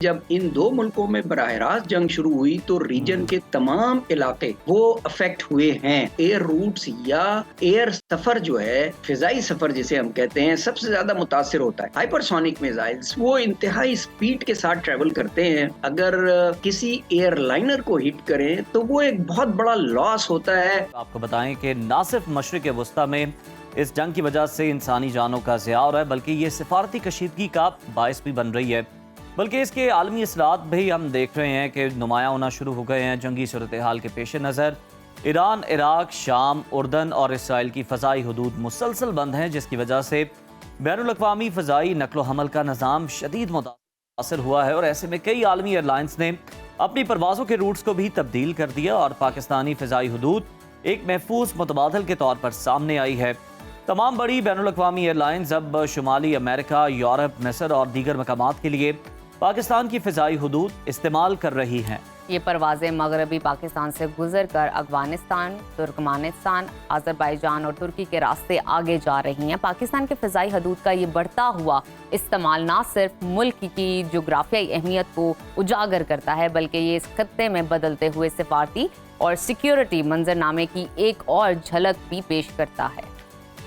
जब इन दो मुल्कों में बराह रास्त जंग शुरू हुई तो रीजन के तमाम इलाके वो अफेक्ट हुए हैं। एयर रूट्स या एयर सफर जो है, फिजाई सफर जिसे हम कहते हैं, सबसे ज्यादा मुतासिर होता है। हाइपरसोनिक मिसाइल्स वो इंतहाई स्पीड के साथ ट्रेवल करते हैं। अगर किसी एयरलाइनर को हिट करें तो वो एक बहुत बड़ा लॉस होता है। आपको बताएं कि न सिर्फ मशरिक वस्ता में इस जंग की वजह से इंसानी जानों का ज़िया हो रहा है, बल्कि ये सिफारती कशीदगी का बायस भी बन रही है। बल्कि इसके आलमी असरात भी हम देख रहे हैं कि नुमाया होना शुरू हो गए हैं। जंगी सूरत हाल के पेश नज़र ईरान, इराक, शाम, उर्दन और इसराइल की फ़ज़ाई हदूद मुसलसल बंद हैं, जिसकी वजह से बैनुल-अक़वामी फ़ज़ाई नकलो हमल का निज़ाम शदीद मुतासर हुआ है। और ऐसे में कई आलमी एयरलाइंस ने अपनी परवाज़ों के रूट्स को भी तब्दील कर दिया और पाकिस्तानी फ़ज़ाई हदूद एक महफूज मुतबादल के तौर पर सामने आई है। तमाम बड़ी बैनुल-अक़वामी एयरलाइंस अब शुमाली अमेरिका, यूरोप, मिस्र और दीगर मकामात के लिए पाकिस्तान की फ़िज़ाई हदूद इस्तेमाल कर रही हैं। ये परवाज़ें मगरबी पाकिस्तान से गुजर कर अफगानिस्तान, तुर्कमानिस्तान, आज़रबाईजान और तुर्की के रास्ते आगे जा रही हैं। पाकिस्तान के फ़िज़ाई हदूद का ये बढ़ता हुआ इस्तेमाल न सिर्फ मुल्क की जोग्राफियाई अहमियत को उजागर करता है, बल्कि ये इस खत्ते में बदलते हुए सिफारती और सिक्योरिटी मंजरनामे की एक और झलक भी पेश करता है।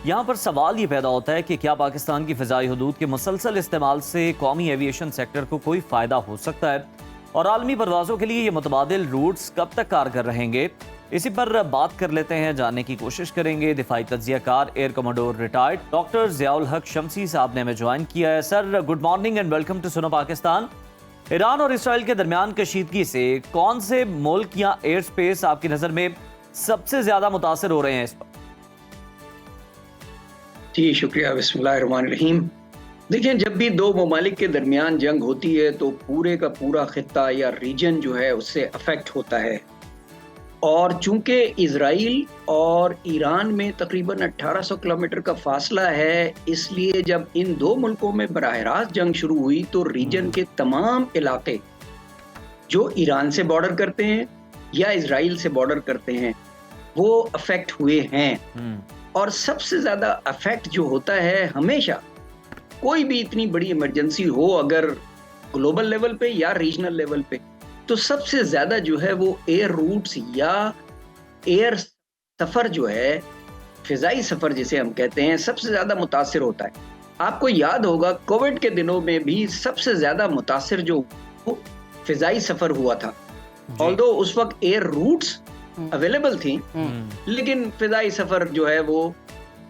यहाँ पर सवाल ये पैदा होता है कि क्या पाकिस्तान की फ़िज़ाई हदूद के मुसलसल इस्तेमाल से कौमी एविएशन सेक्टर को कोई फ़ायदा हो सकता है, और आलमी परवाज़ों के लिए ये मुतबादिल रूट्स कब तक कारगर रहेंगे। इसी पर बात कर लेते हैं, जानने की कोशिश करेंगे। दिफाई तज्ज़ियाकार air commander retired doctor Ziaul Haq Shamsi साहब ने हमें ज्वाइन किया है। Sir, good morning and welcome to Suno Pakistan. Iran और इसराइल के दरमियान कशीदगी से कौन से मुल्क या एयर स्पेस आपकी नज़र में सबसे ज़्यादा मुतासर हो रहे हैं इस पर? जी शुक्रिया। बिस्मिल्लाहिर्रहमानिर्रहीम। देखिए, जब भी दो ममालिक के दरमियान जंग होती है तो पूरे का पूरा खित्ता या रीजन जो है उससे अफेक्ट होता है। और चूंकि इजराइल और ईरान में तकरीबन 1800 किलोमीटर का फासला है, इसलिए जब इन दो मुल्कों में बराह रास्त जंग शुरू हुई तो रीजन के तमाम इलाके जो ईरान से बॉर्डर करते हैं या इजराइल से बॉर्डर करते हैं वो अफेक्ट हुए हैं। और सबसे ज्यादा अफेक्ट जो होता है, हमेशा कोई भी इतनी बड़ी इमरजेंसी हो, अगर ग्लोबल लेवल पे या रीजनल लेवल पे, तो सबसे ज्यादा जो है वो एयर रूट्स या एयर सफर जो है, फिजाई सफर जिसे हम कहते हैं, सबसे ज्यादा मुतासिर होता है। आपको याद होगा कोविड के दिनों में भी सबसे ज्यादा मुतासिर जो फिजाई सफर हुआ था। ऑल्दो उस वक्त एयर रूट्स अवेलेबल थी, लेकिन फिजाई सफर जो है वो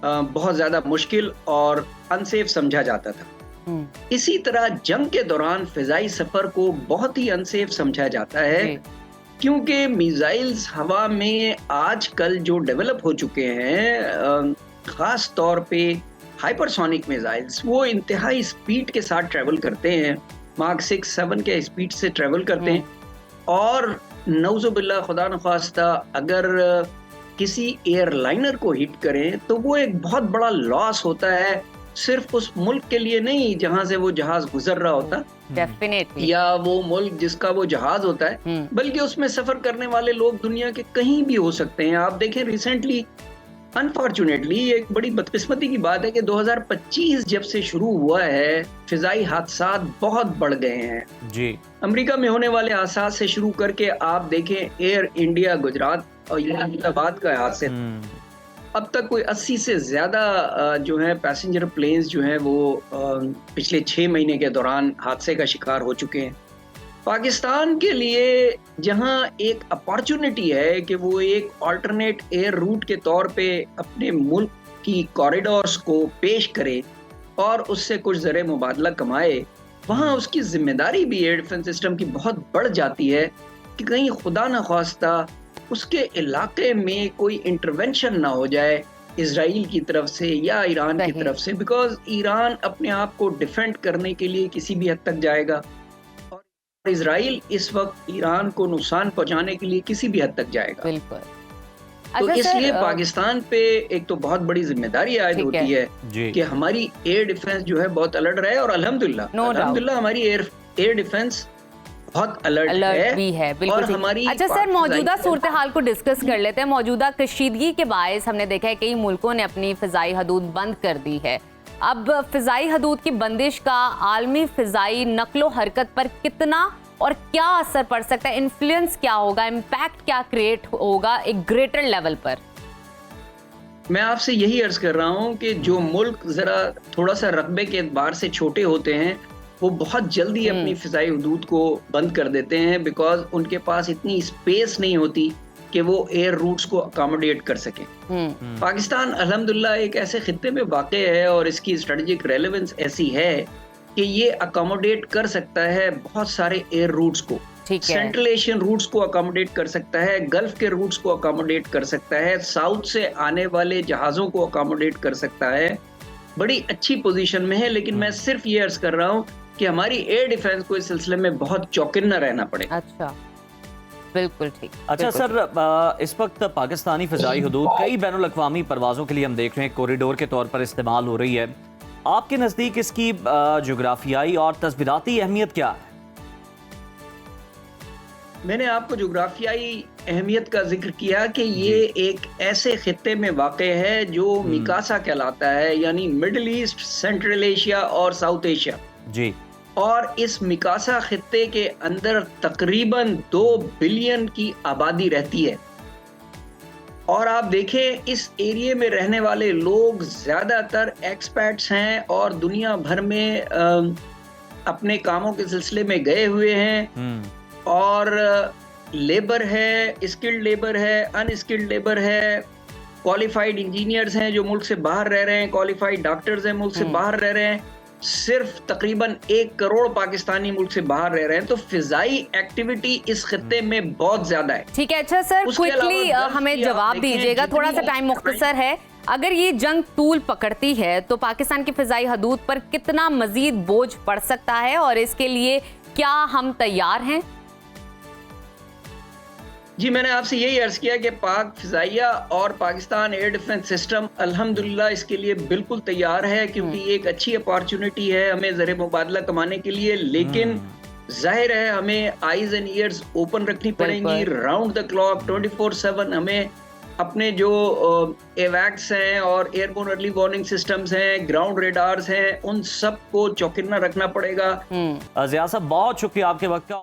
बहुत ज्यादा मुश्किल और अनसेफ समझा जाता था। इसी तरह जंग के दौरान फिजाई सफर को बहुत ही अनसेफ समझा जाता है, क्योंकि मिसाइल्स हवा में आजकल जो डेवलप हो चुके हैं, खास तौर पे हाइपरसोनिक मिसाइल्स, वो इंतहाई स्पीड के साथ ट्रेवल करते हैं, मार्क 6-7 के स्पीड से ट्रेवल करते हैं। और नौजुबिल्लाह, खुदा न खास्ता, अगर किसी एयरलाइनर को हिट करें तो वो एक बहुत बड़ा लॉस होता है, सिर्फ उस मुल्क के लिए नहीं जहां से वो जहाज गुजर रहा होता, डेफिनेटली, या वो मुल्क जिसका वो जहाज होता है, बल्कि उसमें सफर करने वाले लोग दुनिया के कहीं भी हो सकते हैं। आप देखें, रिसेंटली अनफॉर्चुनेटली एक बड़ी बदकिस्मती की बात है कि 2025 जब से शुरू हुआ है, फिजाई हादसात बहुत बढ़ गए हैं जी। अमेरिका में होने वाले हादसा से शुरू करके आप देखें, एयर इंडिया गुजरात और इस्लामाबाद का हादसे, अब तक कोई 80 से ज्यादा जो है पैसेंजर प्लेन्स जो हैं वो पिछले 6 महीने के दौरान हादसे का शिकार हो चुके हैं। पाकिस्तान के लिए जहां एक अपॉर्चुनिटी है कि वो एक ऑल्टरनेट एयर रूट के तौर पे अपने मुल्क की कॉरिडोर्स को पेश करे और उससे कुछ ज़र मुबादला कमाए, वहाँ उसकी जिम्मेदारी भी एयर डिफेंस सिस्टम की बहुत बढ़ जाती है कि कहीं खुदा न ख्वास्ता उसके इलाके में कोई इंटरवेंशन ना हो जाए इजराइल की तरफ से या ईरान की तरफ से, बिकॉज ईरान अपने आप को डिफेंड करने के लिए किसी भी हद तक जाएगा और इजराइल इस वक्त ईरान को नुकसान पहुंचाने के लिए किसी भी हद तक जाएगा। बिल्कुल। तो इसलिए पाकिस्तान पे एक तो बहुत बड़ी जिम्मेदारी आयद होती है कि हमारी एयर डिफेंस जो है बहुत अलर्ट रहे, और अल्हम्दुलिल्लाह हमारी एयर डिफेंस बहुत अलर्ट भी है। बिल्कुल। और हमारी अच्छा सर, मौजूदा सूरत हाल को डिस्कस कर लेते हैं। मौजूदा कशीदगी के बायस हमने देखा है कई मुल्कों ने अपनी फिजाई हदूद बंद कर दी है। अब फिजाई हदूद की बंदिश का आलमी फिजाई नकलो हरकत पर कितना और क्या असर पड़ सकता है, इन्फ्लुएंस क्या होगा, इम्पैक्ट क्या क्रिएट होगा एक ग्रेटर लेवल पर? मैं आपसे यही अर्ज कर रहा हूं कि जो मुल्क जरा थोड़ा सा रकबे के एतबार से छोटे होते हैं वो बहुत जल्दी अपनी फिजाई हदूद को बंद कर देते हैं, बिकॉज उनके पास इतनी स्पेस नहीं होती कि वो एयर रूट्स को अकोमोडेट कर सकें। पाकिस्तान अल्हम्दुलिल्लाह एक ऐसे खित्ते में वाक़ है और इसकी स्ट्रेटेजिक रेलेवेंस ऐसी है कि ये अकोमोडेट कर सकता है बहुत सारे एयर रूट्स को, सेंट्रल एशियन रूट्स को अकोमोडेट कर सकता है, गल्फ के रूट्स को अकोमोडेट कर सकता है, साउथ से आने वाले जहाज़ों को अकोमोडेट कर सकता है। बड़ी अच्छी पोजीशन में है, लेकिन मैं सिर्फ ये अर्ज कर रहा हूँ कि हमारी एयर डिफेंस को इस सिलसिले में बहुत चौकन्ना रहना पड़ेगा। अच्छा, बिल्कुल ठीक। अच्छा सर, इस वक्त पाकिस्तानी फ़िज़ाई हदूद कई बैनुल अक़वामी परवाज़ों के लिए हम देख रहे हैं कॉरिडोर के तौर पर इस्तेमाल हो रही है। आपके नज़दीक इसकी जोग्राफियाई और तस्वीराती अहमियत क्या है? मैंने आपको जोग्राफियाई अहमियत का जिक्र किया कि ये एक ऐसे खित्ते में वाक़ है जो मिकासा कहलाता है, यानी मिडिल ईस्ट, सेंट्रल एशिया और साउथ एशिया जी। और इस मिकासा खित्ते के अंदर तकरीबन 2 बिलियन की आबादी रहती है। और आप देखें इस एरिया में रहने वाले लोग ज़्यादातर एक्सपैट्स हैं और दुनिया भर में अपने कामों के सिलसिले में गए हुए हैं, और लेबर है, स्किल्ड लेबर है, अनस्किल्ड लेबर है, क्वालिफाइड इंजीनियर्स हैं जो मुल्क से बाहर रह रहे हैं, क्वालिफाइड डॉक्टर्स हैं मुल्क से बाहर रह रहे हैं। सिर्फ तकरीबन 1 करोड़ पाकिस्तानी मुल्क से बाहर रह रहे हैं, तो फिजाई एक्टिविटी इस खित्ते में बहुत ज्यादा है। ठीक है, अच्छा सर, क्विकली हमें जवाब दीजिएगा, थोड़ा सा टाइम मुख्तसर है। अगर ये जंग तूल पकड़ती है तो पाकिस्तान की फिजाई हदूद पर कितना मजीद बोझ पड़ सकता है और इसके लिए क्या हम तैयार हैं? जी, मैंने आपसे यही अर्ज किया कि पाक फिजाइया और पाकिस्तान एयर डिफेंस सिस्टम अल्हम्दुलिल्लाह इसके लिए बिल्कुल तैयार है, क्योंकि ये एक अच्छी अपॉर्चुनिटी है हमें ज़र मुबादला कमाने के लिए। लेकिन जाहिर है हमें आईज एंड ईयर्स ओपन रखनी पड़ेंगी, राउंड द क्लॉक 24/7 हमें अपने जो एवैक्स हैं और एयरबोर्न अर्ली वार्निंग सिस्टम्स हैं, ग्राउंड रेडार्स हैं, उन सब को चौकन्ना रखना पड़ेगा। ज़िया साहब, बहुत शुक्रिया आपके वक्त का।